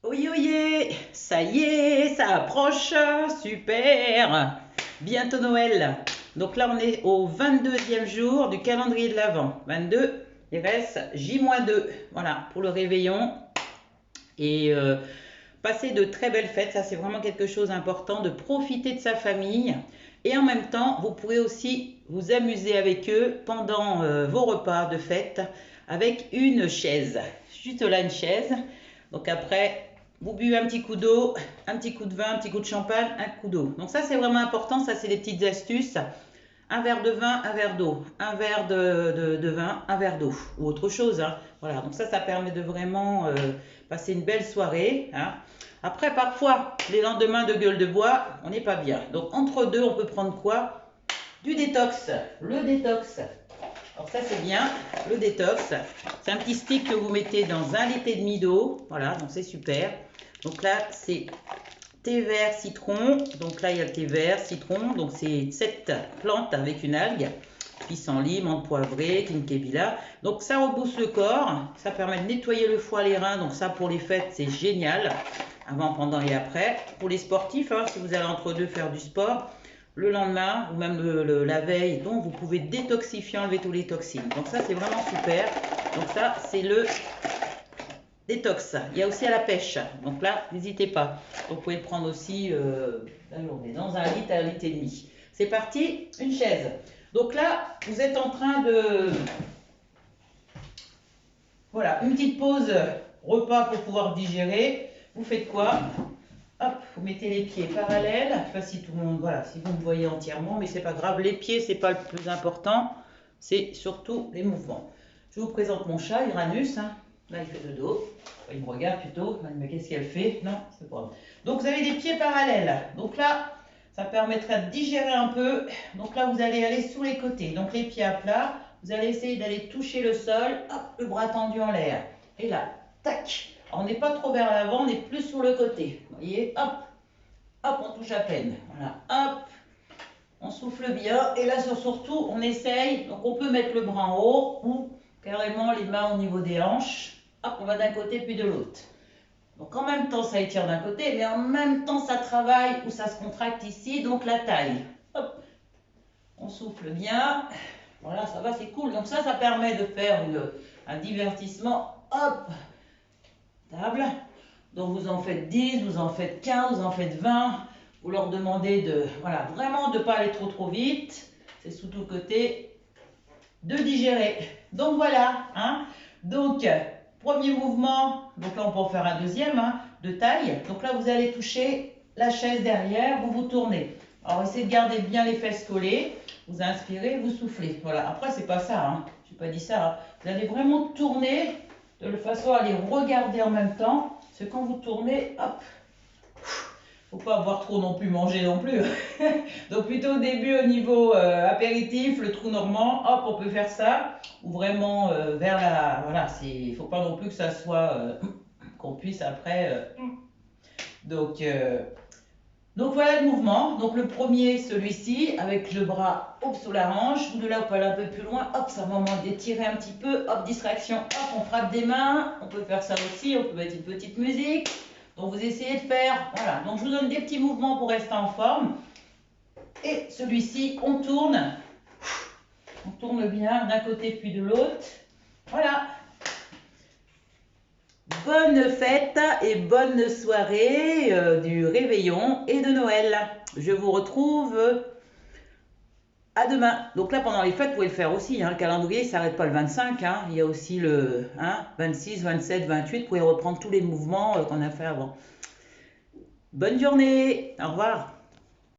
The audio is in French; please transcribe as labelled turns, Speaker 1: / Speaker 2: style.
Speaker 1: Oye, oye, ça y est, ça approche, super. Bientôt Noël. Donc là, on est au 22e jour du calendrier de l'Avent. 22, il reste J-2, voilà, pour le réveillon. Et passer de très belles fêtes, ça c'est vraiment quelque chose d'important, de profiter de sa famille. Et en même temps, vous pourrez aussi vous amuser avec eux pendant vos repas de fête avec une chaise. Juste là, une chaise. Donc après, vous buvez un petit coup d'eau, un petit coup de vin, un petit coup de champagne, un coup d'eau. Donc ça, c'est vraiment important. Ça, c'est les petites astuces. Un verre de vin, un verre d'eau. Un verre de vin, un verre d'eau. Ou autre chose, hein. Voilà, donc ça permet de vraiment passer une belle soirée, hein. Après, parfois, les lendemains de gueule de bois, on n'est pas bien. Donc entre deux, on peut prendre quoi? Du détox. Le détox. Alors ça c'est bien, le détox. C'est un petit stick que vous mettez dans 1,5 litre d'eau. Voilà, donc c'est super. Donc là c'est thé vert citron. Donc là il y a le thé vert citron. Donc c'est 7 plantes avec une algue. Pissenlit, menthe poivrée, quinquebila. Donc ça rebooste le corps. Ça permet de nettoyer le foie, les reins. Donc ça pour les fêtes c'est génial. Avant, pendant et après. Pour les sportifs, hein, si vous allez entre deux faire du sport, le lendemain ou même la veille, donc vous pouvez détoxifier, enlever tous les toxines. Donc ça c'est vraiment super. Donc ça c'est le détox. Il y a aussi à la pêche. Donc là, n'hésitez pas. Vous pouvez le prendre aussi dans 1 litre à 1,5 litre. C'est parti, une chaise. Donc là, vous êtes en train de... Voilà, une petite pause repas pour pouvoir digérer. Vous faites quoi? Hop, vous mettez les pieds parallèles. Je ne sais pas si tout le monde, voilà, si vous me voyez entièrement, mais c'est pas grave. Les pieds, c'est pas le plus important. C'est surtout les mouvements. Je vous présente mon chat, Uranus, hein. Là, il fait dodo. Il me regarde plutôt. Mais qu'est-ce qu'elle fait? Non, c'est pas grave. Donc, vous avez des pieds parallèles. Donc là, ça permettra de digérer un peu. Donc là, vous allez aller sur les côtés. Donc, les pieds à plat. Vous allez essayer d'aller toucher le sol. Hop, le bras tendu en l'air. Et là, tac. Alors, on n'est pas trop vers l'avant, on est plus sur le côté. Vous voyez, hop, hop, on touche à peine. Voilà, hop, on souffle bien. Et là, surtout, on essaye. Donc, on peut mettre le bras en haut ou carrément les mains au niveau des hanches. Hop, on va d'un côté puis de l'autre. Donc, en même temps, ça étire d'un côté, mais en même temps, ça travaille ou ça se contracte ici, donc la taille. Hop, on souffle bien. Voilà, ça va, c'est cool. Donc, ça permet de faire un divertissement. Hop, table. Donc vous en faites 10, vous en faites 15, vous en faites 20. Vous leur demandez de, voilà, vraiment de ne pas aller trop vite. C'est sous tout côté de digérer. Donc voilà, hein. Donc, premier mouvement, donc là on peut en faire un deuxième, hein, de taille. Donc là vous allez toucher la chaise derrière, vous vous tournez. Alors essayez de garder bien les fesses collées. Vous inspirez, vous soufflez. Voilà, après c'est pas ça, hein. Je n'ai pas dit ça, hein. Vous allez vraiment tourner de façon à les regarder en même temps. C'est quand vous tournez, hop, faut pas avoir trop non plus mangé non plus. Donc plutôt au début au niveau apéritif, le trou normand, hop, on peut faire ça. Ou vraiment vers la... Voilà, il faut pas non plus que ça soit... qu'on puisse après... Donc voilà le mouvement. Donc le premier, celui-ci, avec le bras hop sous la hanche. De là, on peut aller un peu plus loin. Hop, c'est un moment d'étirer un petit peu. Hop, distraction. Hop, on frappe des mains. On peut faire ça aussi. On peut mettre une petite musique. Donc vous essayez de faire. Voilà. Donc je vous donne des petits mouvements pour rester en forme. Et celui-ci, on tourne. On tourne bien d'un côté puis de l'autre. Voilà. Bonne fête et bonne soirée du réveillon et de Noël. Je vous retrouve à demain. Donc là, pendant les fêtes, vous pouvez le faire aussi, hein. Le calendrier ne s'arrête pas le 25. Hein. Il y a aussi le 26, 27, 28. Vous pouvez reprendre tous les mouvements qu'on a fait avant. Bonne journée. Au revoir.